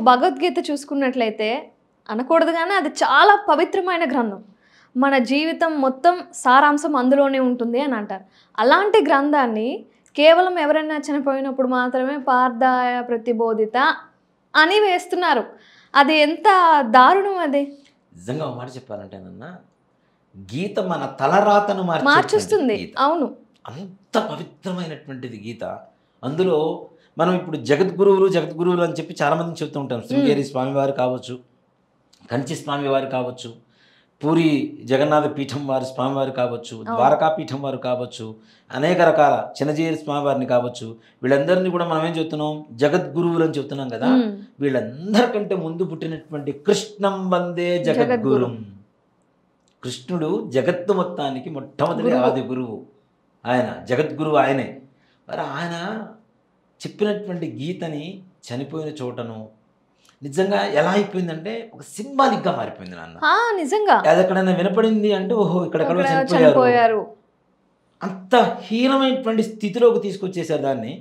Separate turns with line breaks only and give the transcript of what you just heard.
భగవద్గీత చూసుకున్నట్లయితే అనకూడదు కానీ అది చాలా పవిత్రమైన గ్రంథం. మన జీవితం మొత్తం సారాంశం అందులోనే ఉంటుంది అని అంటారు. అలాంటి గ్రంథాన్ని కేవలం ఎవరైనా చనిపోయినప్పుడు మాత్రమే పార్థాయ ప్రతిబోధిత అని వేస్తున్నారు. అది ఎంత దారుణం అది.
నిజంగా ఒక మాట చెప్పాలంటే నాన్న, గీత మన తలరాతను
మార్చేస్తుంది. అవును,
అంత పవిత్రమైనటువంటిది గీత. అందులో మనం ఇప్పుడు జగద్గురువులు అని చెప్పి చాలామందిని చెప్తూ ఉంటాం. శృంగేరి స్వామివారు కావచ్చు, కంచి స్వామివారు కావచ్చు, పూరి జగన్నాథ పీఠం వారి స్వామివారు కావచ్చు, ద్వారకా పీఠం వారు కావచ్చు, అనేక రకాల చిన్నజీరి స్వామివారిని కావచ్చు, వీళ్ళందరినీ కూడా మనం ఏం చెప్తున్నాం, జగద్గురువులు అని చెప్తున్నాం కదా. వీళ్ళందరికంటే ముందు పుట్టినటువంటి కృష్ణం వందే జగద్గురుం. కృష్ణుడు జగత్తు మొత్తానికి మొట్టమొదటి ఆది గురువు ఆయన, జగద్గురువు ఆయనే. మరి ఆయన చెప్పినటువంటి గీతని చనిపోయిన చోటను నిజంగా ఎలా అయిపోయిందంటే ఒక సింబాలిక్గా మారిపోయింది నాన్న.
నిజంగా
అది ఎక్కడైనా వినపడింది అంటే ఓహో ఇక్కడ చనిపోయారు, అంత హీనమైనటువంటి స్థితిలోకి తీసుకొచ్చేసారు దాన్ని.